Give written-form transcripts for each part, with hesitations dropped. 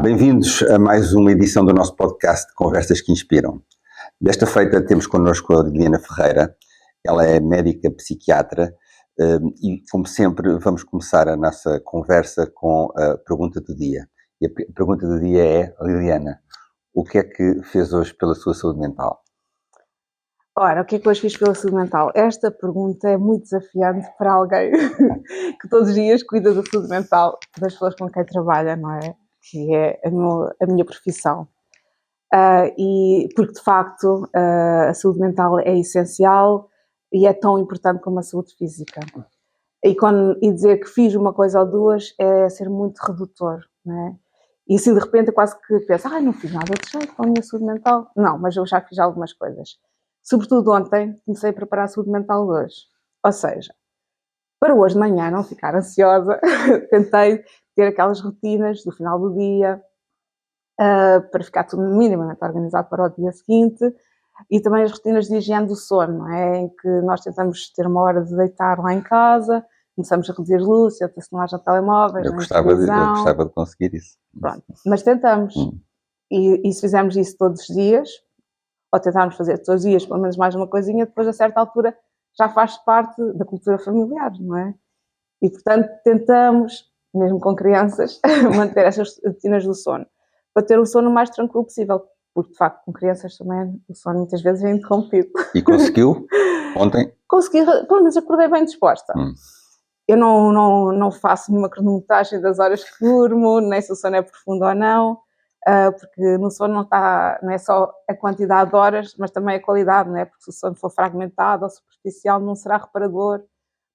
Bem-vindos a mais uma edição do nosso podcast Conversas que Inspiram. Desta feita temos connosco a Liliana Ferreira. Ela é médica psiquiatra e, como sempre, vamos começar a nossa conversa com a pergunta do dia. E a pergunta do dia é: Liliana, o que é que fez hoje pela sua saúde mental? Ora, o que é que hoje fiz pela saúde mental? Esta pergunta é muito desafiante para alguém que todos os dias cuida da saúde mental das pessoas com quem trabalha, não é? Que é a minha profissão. E porque, de facto, a saúde mental é essencial e é tão importante como a saúde física. E dizer que fiz uma coisa ou duas é ser muito redutor, não é? E assim, de repente, eu quase que penso, não fiz nada de jeito com a minha saúde mental. Não, mas eu já fiz algumas coisas. Sobretudo ontem, comecei a preparar a saúde mental hoje. Ou seja, para hoje de manhã não ficar ansiosa, tentei ter aquelas rotinas do final do dia, para ficar tudo minimamente organizado para o dia seguinte, e também as rotinas de higiene do sono, não é? Em que nós tentamos ter uma hora de deitar lá em casa, começamos a reduzir luz, senta-se não haja telemóveis, Eu gostava de conseguir isso. Pronto, mas tentamos. E se fizermos isso todos os dias, ou tentarmos fazer todos os dias pelo menos mais uma coisinha, depois a certa altura já faz parte da cultura familiar, não é? E portanto tentamos, mesmo com crianças, manter essas rotinas do sono, para ter o sono o mais tranquilo possível, porque de facto com crianças também o sono muitas vezes é interrompido. E conseguiu ontem? Consegui, pelo menos acordei bem disposta. Eu não faço nenhuma cronometragem das horas que durmo, nem se o sono é profundo ou não, porque no sono não é só a quantidade de horas, mas também a qualidade, não é? Porque se o sono for fragmentado ou superficial não será reparador.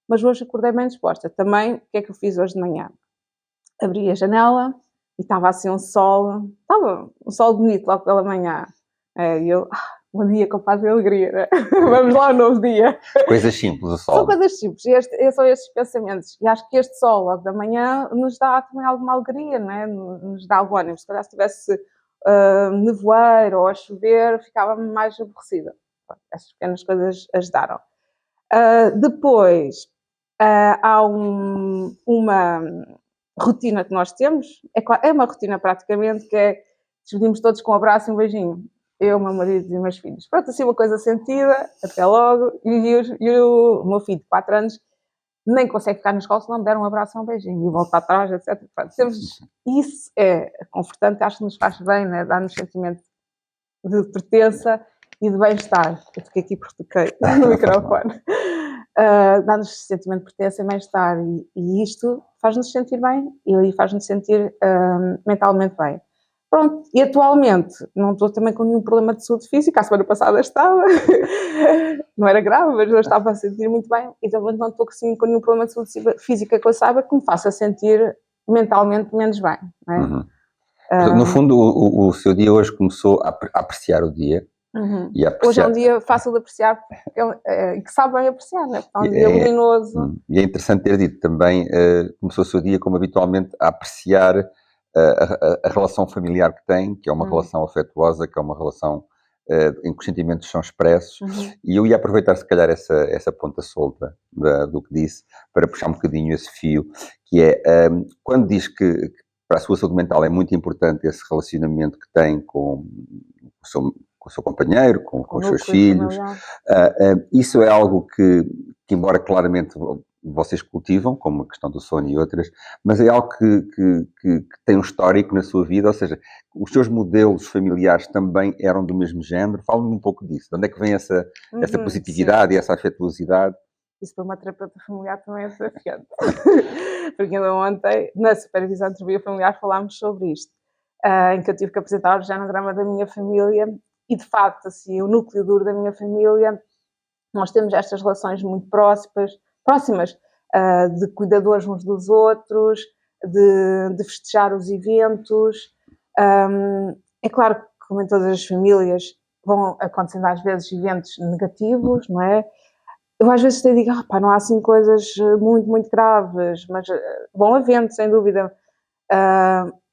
Mas hoje acordei bem disposta. Também, o que é que eu fiz hoje de manhã? Abri a janela e estava assim um sol bonito logo pela manhã. E eu, bom dia com paz e alegria, né? Vamos lá, um novo dia. Coisas simples, o sol. São coisas simples, são estes pensamentos. E acho que este sol logo da manhã nos dá também alguma alegria, não é? Nos dá algum ânimo. Se calhar se tivesse nevoeiro ou a chover, ficava mais aborrecida. Essas pequenas coisas ajudaram. Depois, há uma rotina que nós temos, é uma rotina praticamente, que é despedimos todos com um abraço e um beijinho. Eu, meu marido e meus filhos. Pronto, assim uma coisa sentida, até logo. E o meu filho de 4 anos nem consegue ficar na escola se não me der um abraço e um beijinho. E volta atrás, etc. Pronto, isso é confortante, acho que nos faz bem, né? Dá-nos sentimento de pertença e de bem-estar. Eu fiquei aqui porque toquei no microfone. Dá-nos sentimento de pertença e bem-estar. E isto faz-nos sentir bem e faz-nos sentir mentalmente bem. Pronto, e atualmente não estou também com nenhum problema de saúde física. A semana passada estava, não era grave, mas eu estava a sentir muito bem. E também não estou assim, com nenhum problema de saúde física que eu saiba que me faça sentir mentalmente menos bem. Não é? No fundo, o seu dia hoje começou a apreciar o dia. E a apreciar... Hoje é um dia fácil de apreciar e que sabe bem apreciar, não é? Porque é um dia luminoso. E é interessante ter dito também, começou o seu dia como habitualmente a apreciar a relação familiar que tem, que é uma relação afetuosa, que é uma relação em que os sentimentos são expressos. E eu ia aproveitar se calhar essa ponta solta do que disse, para puxar um bocadinho esse fio, que é, quando diz que para a sua saúde mental é muito importante esse relacionamento que tem com o seu companheiro, com os seus filhos. Isso é algo que, embora claramente vocês cultivam, como a questão do sono e outras, mas é algo que tem um histórico na sua vida, ou seja, os seus modelos familiares também eram do mesmo género. Fala-me um pouco disso. De onde é que vem essa positividade e essa afetuosidade? Isso para uma terapeuta familiar também é desafiante. Porque ainda ontem, na supervisão de terapia familiar, falámos sobre isto, em que eu tive que apresentar o organograma da minha família. E, de facto, assim, o núcleo duro da minha família, nós temos estas relações muito próximas, de cuidadores uns dos outros, de festejar os eventos. É claro que, como em todas as famílias, vão acontecendo às vezes eventos negativos, não é? Eu às vezes até digo, não há assim coisas muito, muito graves, mas vão havendo, sem dúvida.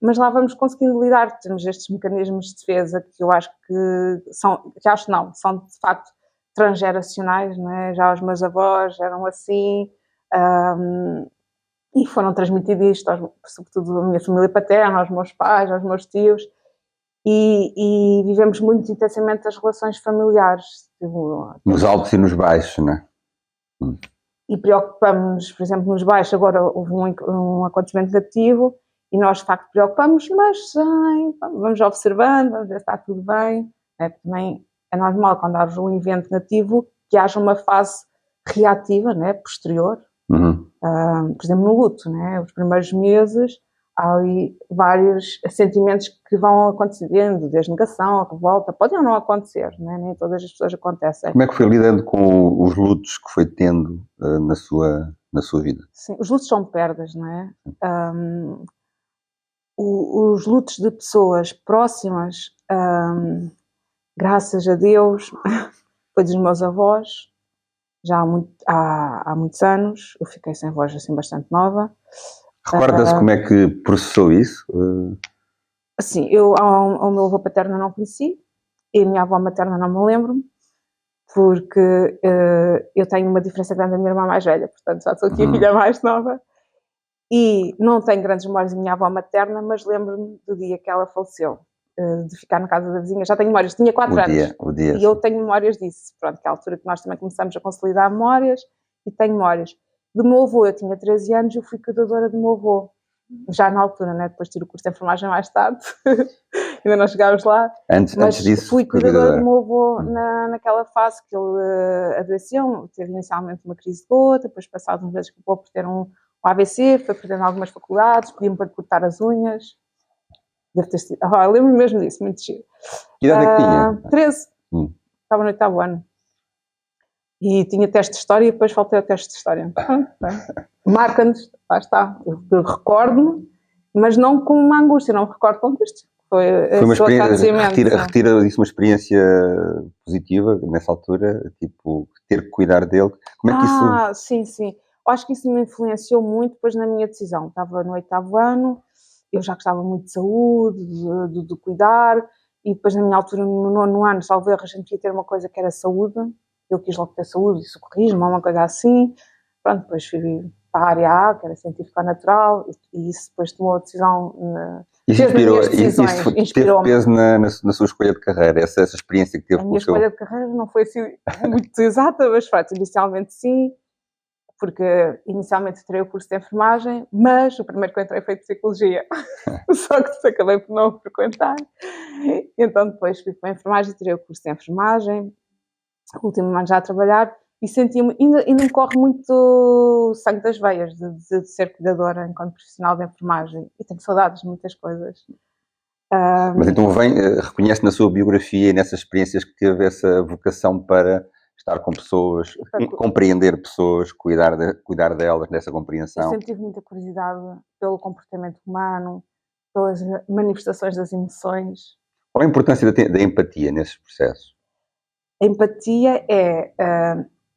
Mas lá vamos conseguindo lidar, temos estes mecanismos de defesa que eu acho que são de facto transgeracionais, não é? Já os meus avós eram assim, E foram transmitidos isto, sobretudo à minha família paterna, aos meus pais, aos meus tios, e vivemos muito intensamente as relações familiares. Tipo, nos altos e nos baixos, não é? E preocupamos-nos, por exemplo, nos baixos, agora houve um acontecimento negativo, e nós de facto preocupamos, mas vamos observando, vamos ver se está tudo bem. Também é normal, quando há um evento negativo, que haja uma fase reativa, né, posterior. Por exemplo, no luto, né, os primeiros meses, há ali vários sentimentos que vão acontecendo, desde negação, a revolta, podem ou não acontecer, né? Nem todas as pessoas acontecem. Como é que foi lidando com os lutos que foi tendo na sua vida? Sim, os lutos são perdas, não é? Os lutos de pessoas próximas, graças a Deus, foi dos meus avós, já há muitos anos. Eu fiquei sem voz assim bastante nova. Recorda-se como é que processou isso? Assim, eu ao meu avô paterno não conheci, e a minha avó materna não me lembro, porque eu tenho uma diferença grande da minha irmã mais velha, portanto já sou aqui a filha mais nova, e não tenho grandes memórias da minha avó materna, mas lembro-me do dia que ela faleceu, de ficar na casa da vizinha. Já tenho memórias, tinha 4 anos, e eu tenho memórias disso, pronto, que é a altura que nós também começamos a consolidar memórias, e tenho memórias. Do meu avô, eu tinha 13 anos, eu fui cuidadora do meu avô, já na altura, né? Depois tive o curso de enfermagem mais tarde, ainda não chegámos lá, antes disso fui cuidadora do meu avô naquela fase que ele adoeceu, teve inicialmente uma crise de gota, depois passados uns meses acabou por ter um AVC, foi perdendo algumas faculdades, pediam para cortar as unhas, deve ter sido, eu lembro-me mesmo disso, muito giro. Que idade é que tinha? 13, estava no 8º ano. E tinha teste de história e depois faltei ao teste de história. Marca-nos, lá está. Eu recordo-me, mas não com uma angústia, não me recordo com angústia. Foi uma experiência, retira disso uma experiência positiva nessa altura, tipo, ter que cuidar dele. Como é que isso... Sim. Eu acho que isso me influenciou muito depois na minha decisão. Estava no 8º ano, eu já gostava muito de saúde, de cuidar, e depois na minha altura, no 9º ano, salvo erro, a gente ia ter uma coisa que era saúde. Eu quis logo ter saúde e socorrismo, uma coisa assim. Pronto, depois fui para a área A, que era científico-natural, e isso depois tomou a decisão. Isso teve peso na sua escolha de carreira, essa experiência que teve com o seu... A minha escolha de carreira não foi assim muito exata, mas pronto, inicialmente sim, porque inicialmente tirei o curso de enfermagem, mas o primeiro que eu entrei foi de psicologia, só que depois acabei por não frequentar. Então depois fui para a enfermagem, tirei o curso de enfermagem, o último ano já a trabalhar, e sentia-me, ainda me corre muito sangue das veias de ser cuidadora enquanto profissional de enfermagem, e tenho saudades de muitas coisas. Mas então reconhece na sua biografia e nessas experiências que teve essa vocação para estar com pessoas, compreender pessoas, cuidar delas, nessa compreensão? Eu sempre tive muita curiosidade pelo comportamento humano, pelas manifestações das emoções. Qual a importância da empatia nesses processos? A empatia é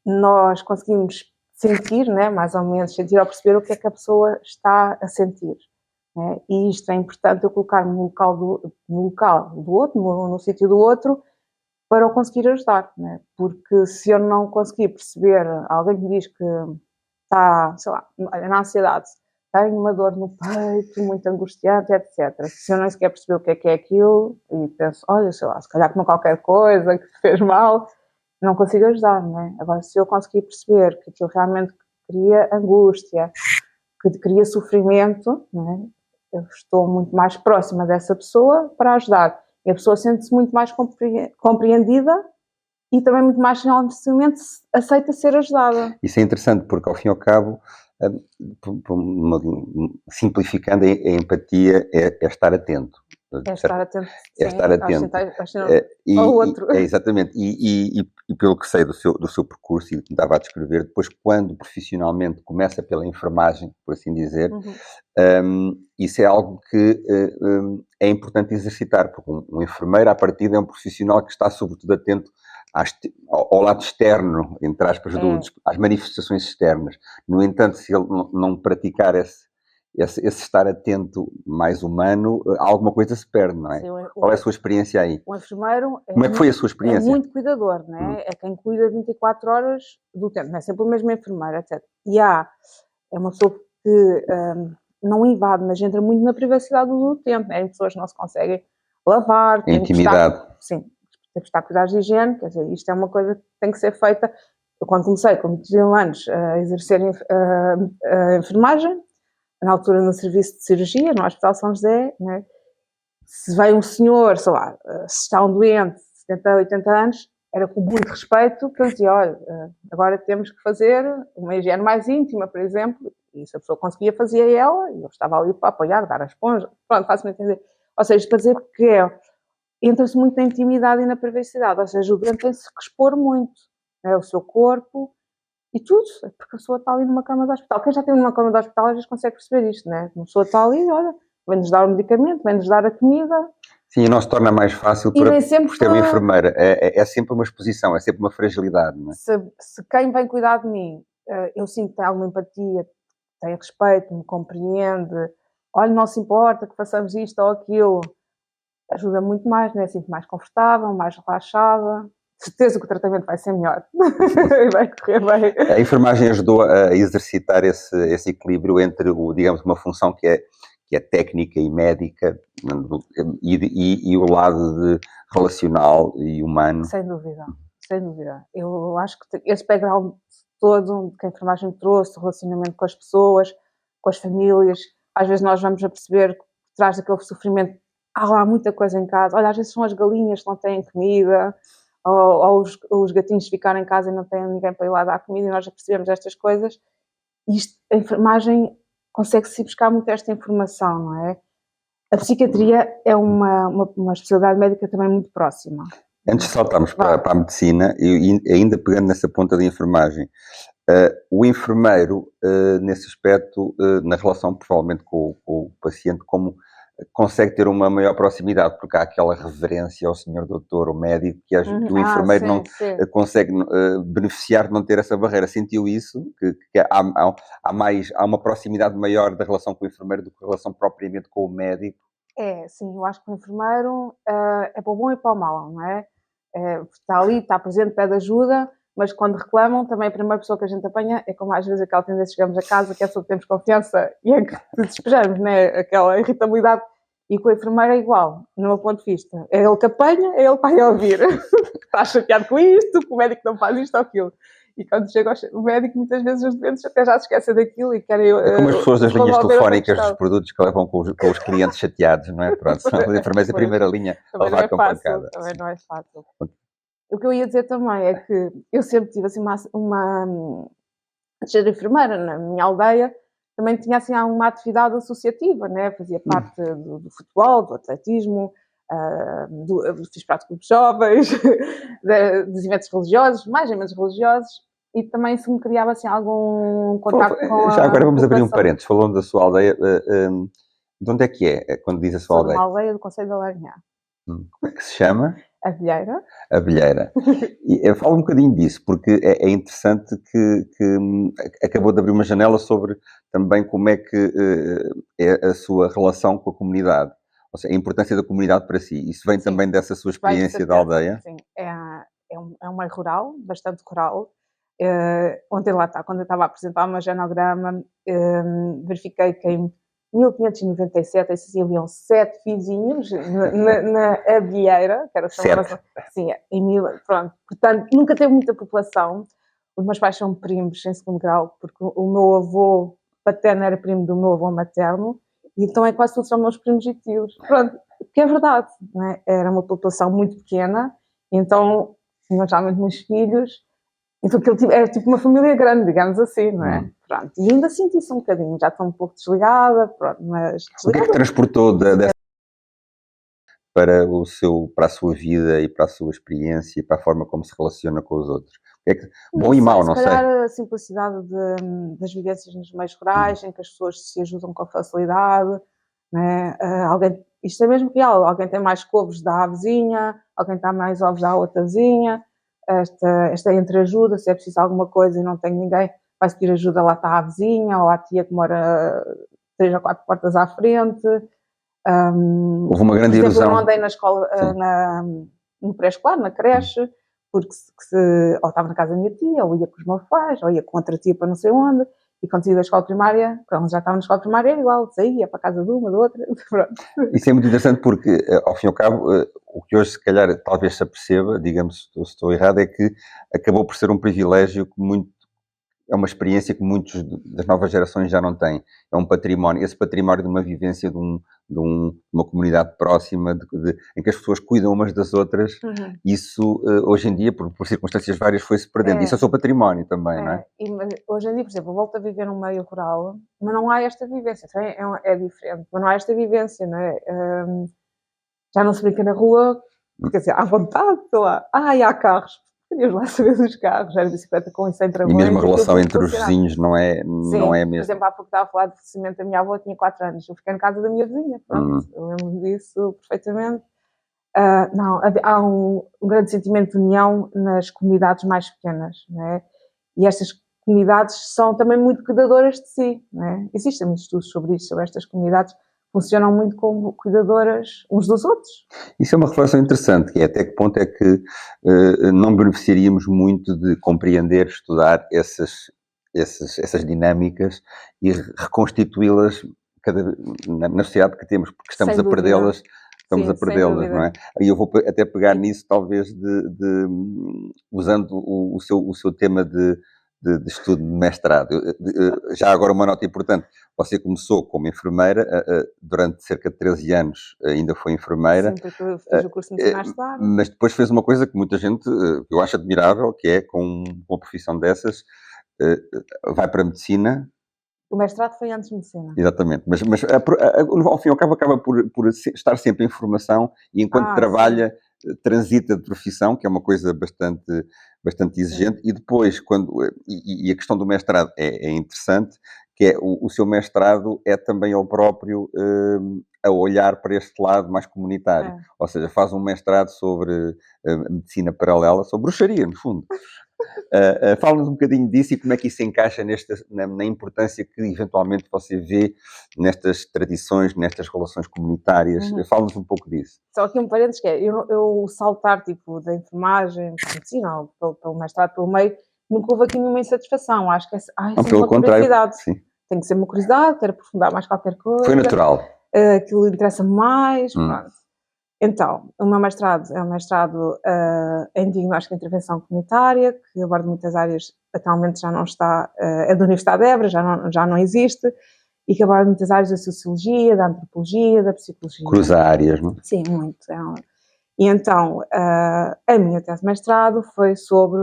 nós conseguimos sentir, né, mais ou menos, sentir ou perceber o que é que a pessoa está a sentir. Né? E isto é importante, eu colocar-me no local do outro, no sítio do outro, para o conseguir ajudar. Né? Porque se eu não conseguir perceber, alguém me diz que está, sei lá, na ansiedade, tenho uma dor no peito, muito angustiante, etc. Se eu nem sequer perceber o que é aquilo, e penso, olha, sei lá, se calhar comeu qualquer coisa que te fez mal, não consigo ajudar, não é? Agora, se eu conseguir perceber que aquilo realmente cria angústia, que cria sofrimento, não é? Eu estou muito mais próxima dessa pessoa para ajudar. E a pessoa sente-se muito mais compreendida e também muito mais facilmente aceita ser ajudada. Isso é interessante, porque ao fim e ao cabo, simplificando, a empatia é estar atento. É estar atento. É estar atento. Ao outro. Exatamente. E pelo que sei do seu percurso, e que estava a descrever, depois quando profissionalmente começa pela enfermagem, por assim dizer, isso é algo que é importante exercitar, porque um enfermeiro, à partida, é um profissional que está sobretudo atento ao lado externo, entre aspas, às manifestações externas. No entanto, se ele não praticar esse estar atento mais humano, alguma coisa se perde, não é? Sim, qual é a sua experiência aí? O enfermeiro como é que foi a sua experiência? É muito cuidador, não é? É quem cuida 24 horas do tempo, não é sempre o mesmo enfermeiro, etc. E é uma pessoa que não invade, mas entra muito na privacidade do tempo, né? Em pessoas que não se conseguem lavar, Intimidade. Sim, tem que estar cuidados de higiene, quer dizer, isto é uma coisa que tem que ser feita. Eu, quando comecei, com 21 anos, a exercer a enfermagem, na altura no serviço de cirurgia, no Hospital São José, né? Se vai um senhor, sei lá, se está um doente de 70, 80 anos, era com muito respeito que eu dizia, olha, agora temos que fazer uma higiene mais íntima, por exemplo, e se a pessoa conseguia, fazia ela, e eu estava ali para apoiar, dar a esponja, pronto, faço-me entender. Ou seja, para dizer que entra-se muito na intimidade e na privacidade, ou seja, o doente tem-se que expor muito, né, o seu corpo e tudo, porque a pessoa está ali numa cama de hospital. Quem já tem uma cama de hospital às vezes consegue perceber isto, né? Uma pessoa está ali, olha, vem-nos dar o medicamento, vem-nos dar a comida. Sim, e não se torna mais fácil por ter uma enfermeira. É sempre uma exposição, é sempre uma fragilidade, não é? Se quem vem cuidar de mim, eu sinto que tem alguma empatia, tem respeito, me compreende, olha, não se importa que façamos isto ou aquilo, ajuda muito mais, né? Sinto mais confortável, mais relaxada. Certeza que o tratamento vai ser melhor. Vai correr bem. A enfermagem ajudou a exercitar esse equilíbrio entre, digamos, uma função que é técnica e médica e o lado relacional e humano. Sem dúvida, sem dúvida. Eu acho que esse background todo que a enfermagem trouxe, o relacionamento com as pessoas, com as famílias, às vezes nós vamos a perceber que por trás daquele sofrimento há lá muita coisa em casa. Olha, às vezes são as galinhas que não têm comida, ou os gatinhos ficarem em casa e não têm ninguém para ir lá dar comida, e nós já percebemos estas coisas. A enfermagem consegue-se buscar muito esta informação, não é? A psiquiatria é uma especialidade médica também muito próxima. Antes de saltarmos para a medicina, e ainda pegando nessa ponta da enfermagem, o enfermeiro, nesse aspecto, na relação provavelmente com o paciente, como consegue ter uma maior proximidade, porque há aquela reverência ao senhor doutor, ao médico, que o enfermeiro não consegue beneficiar de não ter essa barreira. Sentiu isso? Que há uma proximidade maior da relação com o enfermeiro do que a relação propriamente com o médico? Sim, eu acho que o enfermeiro é para o bom e para o mau, não é? Está ali, está presente, pede ajuda, mas quando reclamam, também a primeira pessoa que a gente apanha é como às vezes aquela tendência, chegamos a casa, que é só que temos confiança e é que despejamos, né? Aquela irritabilidade. E com o enfermeiro é igual, no meu ponto de vista. É ele que apanha, é ele que vai ouvir. Está chateado com isto, que o médico não faz isto ou aquilo. E quando chega o médico, muitas vezes os doentes até já se esquecem daquilo e querem... É como as pessoas das linhas telefónicas dos produtos que levam com os clientes chateados, não é? Pronto, são os enfermeiros da primeira linha a levar com pancada. Também não é fácil. O que eu ia dizer também é que eu sempre tive assim uma ser enfermeira na minha aldeia, também tinha assim uma atividade associativa, né? Fazia parte do futebol, do atletismo, fiz parte de grupos jovens, dos eventos religiosos, mais ou menos religiosos, e também se me criava assim algum contato com já agora vamos abrir um parênteses, falando da sua aldeia, de onde é que é, quando diz a sua aldeia? Sou de uma aldeia do Concelho de Alarnhã. Como é que se chama? Abelheira. Abelheira. E fala um bocadinho disso, porque é interessante que acabou de abrir uma janela sobre também como é que é a sua relação com a comunidade. Ou seja, a importância da comunidade para si. Isso vem também dessa sua experiência da aldeia? Sim, é um meio rural, bastante rural. Ontem lá está, quando eu estava a apresentar o meu genograma, verifiquei que em 1597, assim, haviam 7 vizinhos na Abelheira, que era chamada... Sim, pronto. Portanto, nunca teve muita população. Os meus pais são primos em segundo grau, porque o meu avô paterno era primo do meu avô materno, e então é quase todos são meus primos e tios. Pronto, que é verdade, não é? Era uma população muito pequena, então tinham já muitos filhos, então era tipo uma família grande, digamos assim, não é? Pronto, e ainda senti-se um bocadinho, já estou um pouco desligada, pronto, mas... O que é que transportou para a sua vida e para a sua experiência e para a forma como se relaciona com os outros? Bom e mau, não sei. Se calhar a simplicidade das vivências nos meios rurais, em que as pessoas se ajudam com facilidade, né? Isto é mesmo real, alguém tem mais couves, dá à vizinha, alguém tem mais ovos, dá à outra vizinha, esta entreajuda, se é preciso alguma coisa e não tem ninguém, vai-se pedir ajuda, lá está à vizinha, ou à tia que mora 3 ou 4 portas à frente. Houve uma grande erosão. Eu não andei na escola, no pré-escolar, na creche, porque ou estava na casa da minha tia, ou ia com os meus pais, ou ia com outra tia para não sei onde, E quando saí da escola primária, quando já estava na escola primária, era igual, saía para a casa de uma, da outra, pronto. Isso é muito interessante porque, ao fim e ao cabo, o que hoje se calhar talvez se aperceba, digamos, se estou errado, é que acabou por ser um privilégio que é uma experiência que muitos das novas gerações já não têm. É um património, esse património de uma vivência de uma comunidade próxima, em que as pessoas cuidam umas das outras. Isso, hoje em dia, por circunstâncias várias, foi-se perdendo. Isso é o seu património também, não é? Mas hoje em dia, por exemplo, eu volto a viver num meio rural, mas não há esta vivência. É diferente, mas não há esta vivência, não é? Já não se brinca na rua, quer dizer, à vontade, sei lá. Há carros. Querias lá saber dos carros, era bicicleta com e sem travões. E mesmo a relação entre os vizinhos não é mesmo. Por exemplo, há pouco estava a falar do falecimento da minha avó, eu tinha 4 anos, eu fiquei na casa da minha vizinha, pronto, eu lembro disso perfeitamente. Há um grande sentimento de união nas comunidades mais pequenas, não é? E estas comunidades são também muito cuidadoras de si, não é? Existem muitos estudos sobre isso, sobre estas comunidades, funcionam muito como cuidadoras uns dos outros. Isso é uma reflexão interessante, que é até que ponto é que não beneficiaríamos muito de compreender, estudar essas dinâmicas e reconstituí-las na sociedade que temos, porque estamos a perdê-las. Estamos a perdê-las, não é? E eu vou até pegar nisso, talvez, usando o seu tema de estudo de mestrado. Já agora uma nota importante, você começou como enfermeira, durante cerca de 13 anos ainda foi enfermeira. Sim, porque eu fiz o curso de medicina escolar. Mas depois fez uma coisa que muita gente, eu acho admirável, que é com uma profissão dessas, vai para a medicina. O mestrado foi antes de medicina. Exatamente, mas ao fim e ao cabo acaba por estar sempre em formação e enquanto trabalha, transita de profissão, que é uma coisa bastante exigente, e depois, e a questão do mestrado é interessante, que é o seu mestrado é também ele próprio a olhar para este lado mais comunitário, ou seja, faz um mestrado sobre medicina paralela, sobre bruxaria, no fundo. Fala-nos um bocadinho disso e como é que isso se encaixa na importância que eventualmente você vê nestas tradições, nestas relações comunitárias. Fala-nos um pouco disso. Só aqui um parênteses que é, eu saltar tipo da enfermagem, da medicina, ou pelo mestrado, pelo meio, nunca houve aqui nenhuma insatisfação. Acho que é pelo uma curiosidade. Sim. Tem que ser uma curiosidade, quero aprofundar mais qualquer coisa. Foi natural. Aquilo interessa-me mais, pronto. Então, o meu mestrado é um mestrado em diagnóstico e intervenção comunitária, que aborda muitas áreas, atualmente já não está, é da Universidade de Évora, já não existe, e que aborda muitas áreas da sociologia, da antropologia, da psicologia. Cruza áreas, não é? Sim, muito. E então, a minha tese de mestrado foi sobre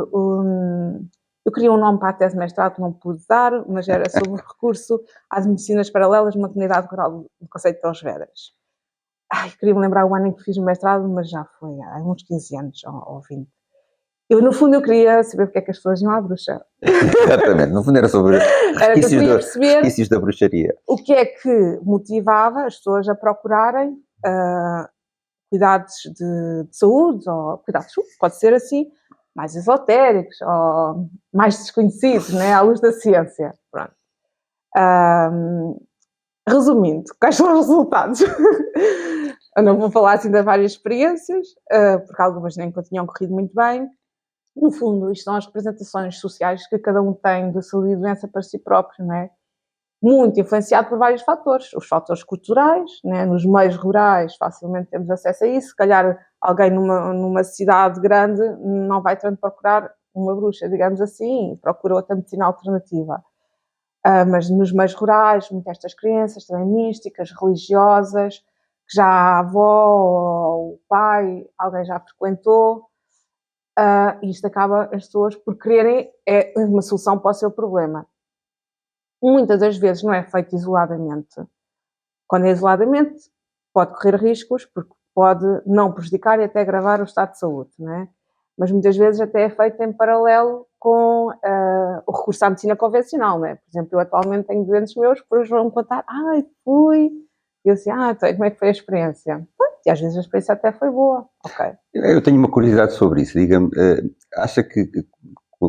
eu queria um nome para a tese de mestrado que não pude dar, mas era sobre o recurso às medicinas paralelas numa comunidade rural do conceito de Torres Vedras. Queria-me lembrar o ano em que fiz o mestrado, mas já foi há uns 15 anos ou 20. No fundo, eu queria saber porque é que as pessoas iam à bruxa. Exatamente, no fundo era sobre resquícios da bruxaria. O que é que motivava as pessoas a procurarem cuidados de saúde, ou cuidados de saúde, pode ser assim, mais esotéricos, ou mais desconhecidos, né, à luz da ciência. Pronto. Resumindo, quais são os resultados? Eu não vou falar assim das várias experiências, porque algumas nem tinham corrido muito bem. No fundo, isto são as representações sociais que cada um tem de saúde e doença para si próprio, não é? Muito influenciado por vários fatores. Os fatores culturais, né? Nos meios rurais facilmente temos acesso a isso. Se calhar alguém numa cidade grande não vai tanto procurar uma bruxa, digamos assim, procura outra medicina alternativa. Mas nos meios rurais, muitas estas crenças também místicas, religiosas, que já a avó ou o pai, alguém já frequentou, e isto acaba as pessoas por quererem uma solução para o seu problema. Muitas das vezes não é feito isoladamente. Quando é isoladamente, pode correr riscos, porque pode não prejudicar e até agravar o estado de saúde, não é? Mas muitas vezes até é feito em paralelo com o recurso à medicina convencional, não é? Por exemplo, eu atualmente tenho doentes meus que depois vão contar, fui, e eu assim, então, como é que foi a experiência? E às vezes a experiência até foi boa, ok. Eu tenho uma curiosidade sobre isso, diga-me, acha que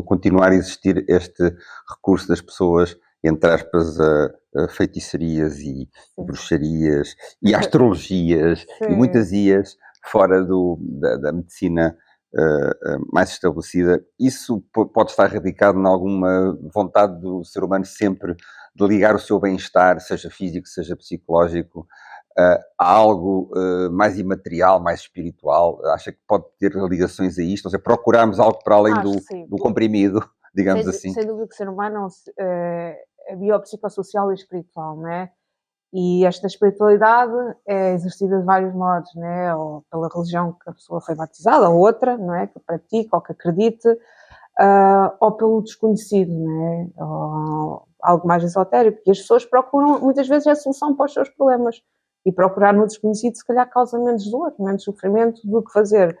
continuar a existir este recurso das pessoas, entre aspas, a feitiçarias e bruxarias e astrologias e muitas ias fora da medicina mais estabelecida, isso pode estar radicado em alguma vontade do ser humano sempre de ligar o seu bem-estar, seja físico, seja psicológico, a algo mais imaterial, mais espiritual? Acha que pode ter ligações a isto? Ou seja, procurarmos algo para além do comprimido, digamos assim? Sem dúvida que o ser humano é biopsicossocial e espiritual, não é? E esta espiritualidade é exercida de vários modos, né? Ou pela religião que a pessoa foi batizada, ou outra, não é? Que pratica ou que acredite, ou pelo desconhecido, né? Ou algo mais esotérico. E as pessoas procuram, muitas vezes, a solução para os seus problemas. E procurar no desconhecido, se calhar, causa menos dor, menos sofrimento do que fazer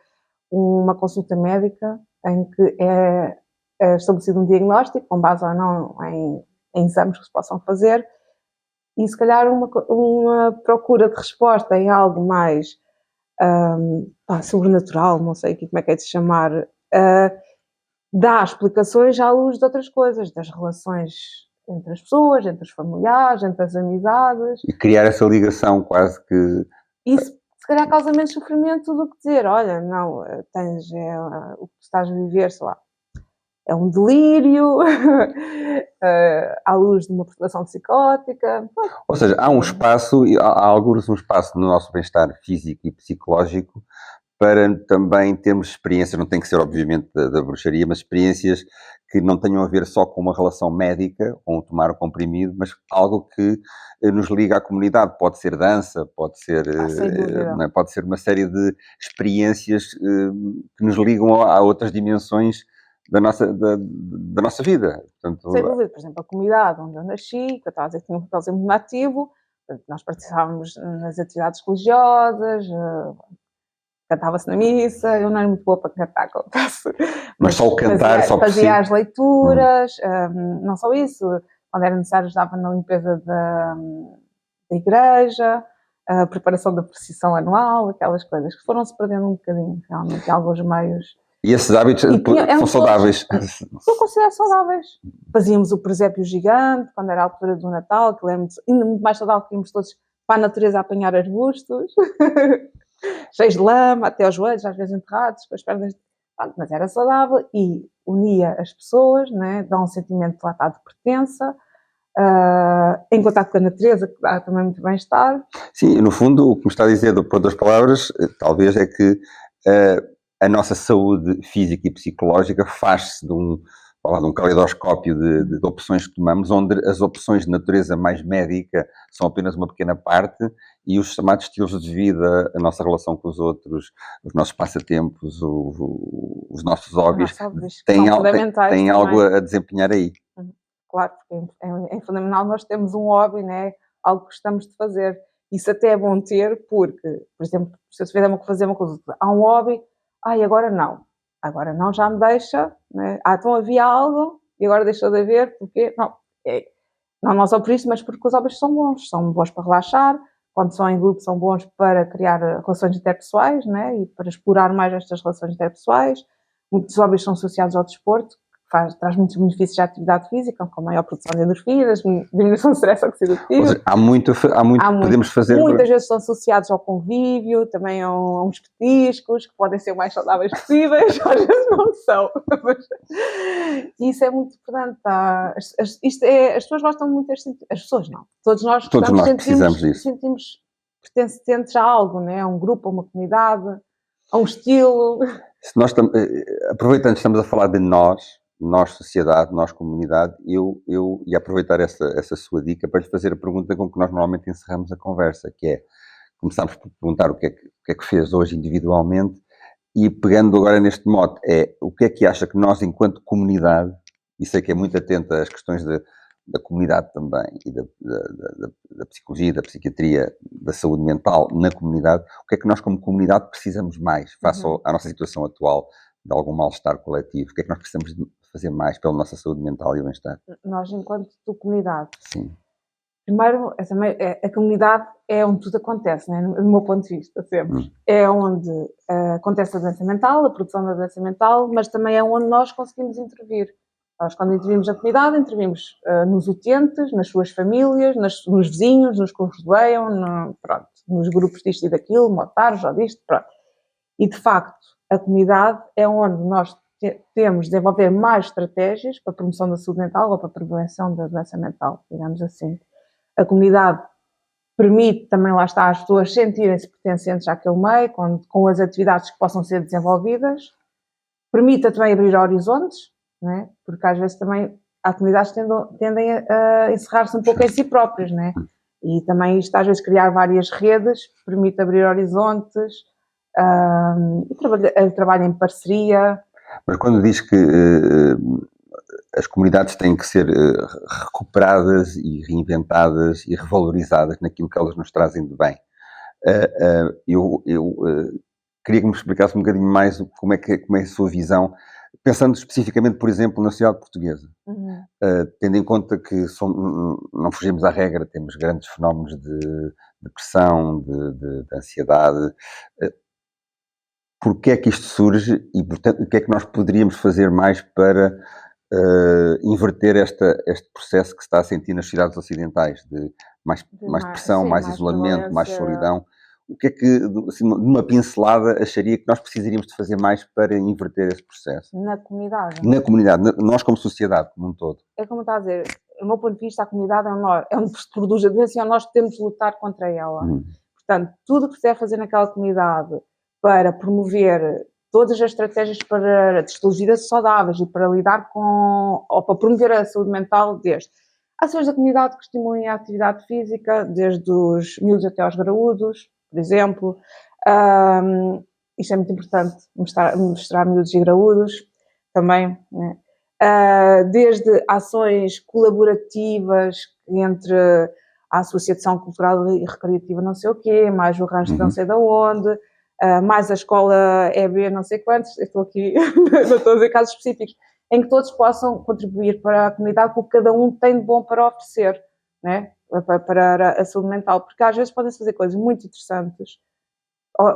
uma consulta médica em que é estabelecido um diagnóstico, com base ou não em exames que se possam fazer, e se calhar uma procura de resposta em algo mais sobrenatural, não sei como é que é de chamar, dá explicações à luz de outras coisas, das relações entre as pessoas, entre os familiares, entre as amizades. E criar essa ligação quase que... Isso se calhar causa menos sofrimento do que dizer, olha, não, o que estás a viver, sei lá, é um delírio, à luz de uma perturbação psicótica. Ou seja, há um espaço, há alguns um espaço no nosso bem-estar físico e psicológico para também termos experiências, não tem que ser obviamente da bruxaria, mas experiências que não tenham a ver só com uma relação médica, com tomar o comprimido, mas algo que nos liga à comunidade. Pode ser dança, pode ser, pode ser uma série de experiências que nos ligam a outras dimensões da nossa vida. Portanto, sem dúvida, por exemplo, a comunidade onde eu nasci, que eu estava a dizer que tinha um papel sempre muito ativo, nós participávamos nas atividades religiosas, cantava-se na missa, eu não era muito boa para cantar, confesso. Mas só o cantar, fazia as leituras, não só isso, quando era necessário ajudava na limpeza da igreja, a preparação da procissão anual, aquelas coisas que foram-se perdendo um bocadinho, realmente, em alguns meios. E esses hábitos são saudáveis? Eu considero saudáveis. Fazíamos o presépio gigante, quando era a altura do Natal, que é ainda muito mais saudável que íamos todos para a natureza a apanhar arbustos, cheios de lama, até aos joelhos, às vezes enterrados, com as pernas... Mas era saudável e unia as pessoas, né? Dá um sentimento lá está de pertença, em contato com a natureza, que dá também muito bem-estar. Sim, no fundo, o que me está a dizer, por outras palavras, talvez é que a nossa saúde física e psicológica faz-se de um caleidoscópio de opções que tomamos, onde as opções de natureza mais médica são apenas uma pequena parte e os chamados estilos de vida, a nossa relação com os outros, os nossos passatempos, os nossos hobbies, têm algo a desempenhar aí. Claro, porque é fundamental nós temos um hobby, né? Algo que gostamos de fazer. Isso até é bom ter, porque, por exemplo, se eu tiver que fazer uma coisa, há um hobby, agora não, já me deixa, né? Então havia algo e agora deixou de haver, porque não só por isso, mas porque os hobbies são bons para relaxar, quando são em grupo são bons para criar relações interpessoais, né? E para explorar mais estas relações interpessoais. Muitos hobbies são associados ao desporto, traz muitos benefícios à atividade física, com maior produção de endorfinas, diminuição de stress oxidativo. Seja, há muito podemos fazer. Muitas vezes são associados ao convívio, também a uns petiscos, que podem ser o mais saudáveis possíveis, às vezes não são. Isso é muito importante. As pessoas gostam muito as pessoas não. Todos nós precisamos disso. Sentimos pertencentes a algo, né? A um grupo, a uma comunidade, a um estilo. Se nós aproveitando que estamos a falar de nós, sociedade, nós comunidade, eu ia aproveitar essa sua dica para lhe fazer a pergunta com que nós normalmente encerramos a conversa, que é, começamos por perguntar o que é que fez hoje individualmente e pegando agora neste mote, o que é que acha que nós enquanto comunidade, e sei que é muito atenta às questões da comunidade também e da psicologia, da psiquiatria, da saúde mental na comunidade, o que é que nós como comunidade precisamos mais face à nossa situação atual de algum mal-estar coletivo? O que é que nós precisamos de fazer mais pela nossa saúde mental e bem-estar? Nós enquanto comunidade. Sim. Primeiro, a comunidade é onde tudo acontece, né? Do meu ponto de vista, sempre. É onde acontece a doença mental, a produção da doença mental, mas também é onde nós conseguimos intervir. Nós, quando intervimos na comunidade, intervimos nos utentes, nas suas famílias, nos vizinhos, nos que os rodeiam, nos grupos disto e daquilo, motares ou disto, pronto. E, de facto, A comunidade é onde nós temos de desenvolver mais estratégias para a promoção da saúde mental ou para a prevenção da doença mental, digamos assim. A comunidade permite também, lá está, as pessoas sentirem-se pertencentes àquele meio, com as atividades que possam ser desenvolvidas. Permite também abrir horizontes, não é? Porque às vezes também há comunidades que tendem a encerrar-se um pouco em si próprias, não é? E também isto às vezes criar várias redes, permite abrir horizontes, e trabalho em parceria. Mas quando diz que as comunidades têm que ser recuperadas e reinventadas e revalorizadas naquilo que elas nos trazem de bem, eu queria que me explicasse um bocadinho mais como é a sua visão, pensando especificamente, por exemplo, na sociedade portuguesa. Tendo em conta que não fugimos à regra, temos grandes fenómenos de depressão, de ansiedade. Porquê é que isto surge e, portanto, o que é que nós poderíamos fazer mais para inverter este processo que se está a sentir nas sociedades ocidentais, de mais depressão, sim, mais isolamento, mais solidão? O que é que, assim, numa pincelada, acharia que nós precisaríamos de fazer mais para inverter esse processo? Na comunidade? Na comunidade, nós como sociedade, como um todo. É como está a dizer, do meu ponto de vista, a comunidade é onde se produz a doença e é onde nós temos de lutar contra ela. Portanto, tudo o que se deve fazer naquela comunidade para promover todas as estratégias para estilos de vida saudáveis e para lidar ou para promover a saúde mental, desde ações da comunidade que estimulem a atividade física, desde os miúdos até aos graúdos, por exemplo. Isto é muito importante, mostrar miúdos e graúdos também, né? Desde ações colaborativas entre a Associação Cultural e Recreativa não sei o quê, mais o rancho não sei de onde, mais a escola EB não sei quantos, eu estou aqui, não estou a dizer casos específicos, em que todos possam contribuir para a comunidade com o que cada um tem de bom para oferecer, né? Para a saúde mental, porque às vezes podem-se fazer coisas muito interessantes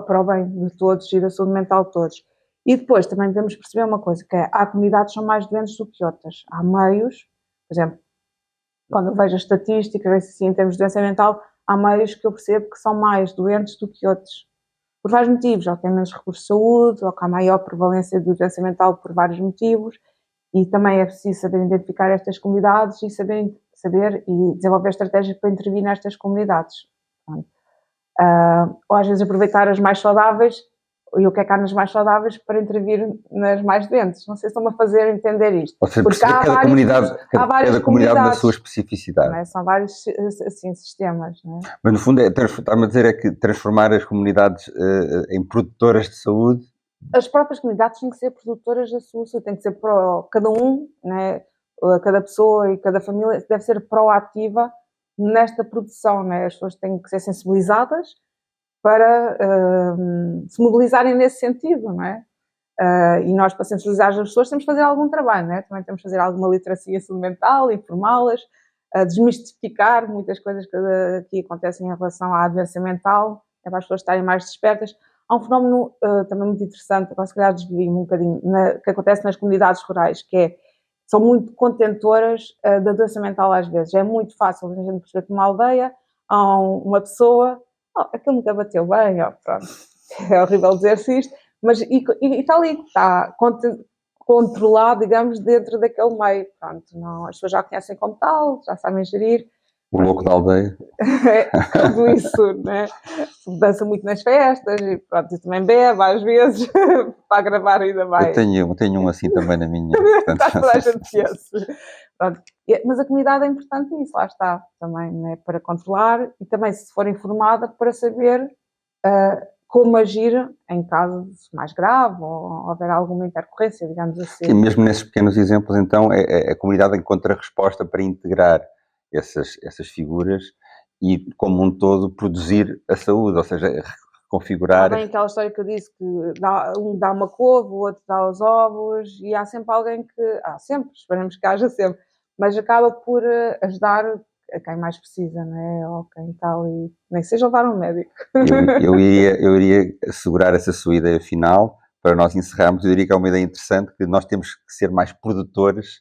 para o bem de todos e da saúde mental de todos. E depois também devemos perceber uma coisa, que é, há comunidades que são mais doentes do que outras. Há meios, por exemplo, quando eu vejo as estatísticas, assim, em termos de doença mental, há meios que eu percebo que são mais doentes do que outros. Por vários motivos, ou têm menos recursos de saúde, ou que há maior prevalência de doença mental por vários motivos, e também é preciso saber identificar estas comunidades e saber e desenvolver estratégias para intervir nestas comunidades. Ou às vezes aproveitar as mais saudáveis e o que é que há nas mais saudáveis para intervir nas mais doentes. Não sei se estão-me a fazer entender isto. Ou seja, porque cada comunidade da sua especificidade. É? São vários assim, sistemas. Não é? Mas no fundo, está-me a dizer é que transformar as comunidades em produtoras de saúde. As próprias comunidades têm que ser produtoras da sua saúde, tem que ser cada um, né? Cada pessoa e cada família deve ser proativa nesta produção, né? As pessoas têm que ser sensibilizadas para se mobilizarem nesse sentido, não é? E nós, para sensibilizar as pessoas, temos que fazer algum trabalho, não é? Também temos que fazer alguma literacia saúde mental, informá-las, desmistificar muitas coisas que acontecem em relação à doença mental, é para as pessoas estarem mais despertas. Há um fenómeno também muito interessante, agora se calhar desvio um bocadinho, que acontece nas comunidades rurais, que são muito contentoras da doença mental às vezes. É muito fácil a gente perceber que numa aldeia há uma pessoa, aquilo nunca bateu bem, pronto, é horrível dizer-se isto, mas e está ali, está controlado, digamos, dentro daquele meio. Pronto, não, as pessoas já conhecem como tal, já sabem gerir. O louco da aldeia. Tudo isso, né? Dança muito nas festas e pronto, também bebe às vezes para gravar ainda mais. Eu tenho um assim também na minha. Está toda a gente conhece. Pronto. Mas a comunidade é importante nisso, lá está, também, né? Para controlar e também, se for informada, para saber como agir em caso mais grave ou houver alguma intercorrência, digamos assim. Sim, mesmo nesses pequenos exemplos, então, a comunidade encontra a resposta para integrar essas figuras e, como um todo, produzir a saúde, ou seja, configurar... Há bem aquela história que eu disse, que um dá uma couve, o outro dá os ovos, e há sempre alguém que... sempre, esperamos que haja sempre, mas acaba por ajudar a quem mais precisa, não é? Ou quem está ali, nem que seja levar um médico. Eu iria assegurar essa sua ideia final, para nós encerrarmos. Eu diria que é uma ideia interessante, que nós temos que ser mais produtores,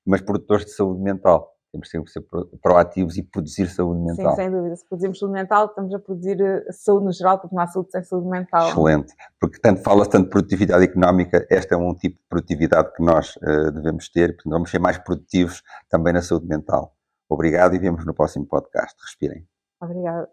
mas produtores de saúde mental. Temos que ser proativos e produzir saúde mental. Sim, sem dúvida. Se produzimos saúde mental, estamos a produzir saúde no geral, porque não há saúde sem saúde mental. Excelente. Porque fala-se tanto de produtividade económica, este é um tipo de produtividade que nós devemos ter, portanto vamos ser mais produtivos também na saúde mental. Obrigado e vemos no próximo podcast. Respirem. Obrigada.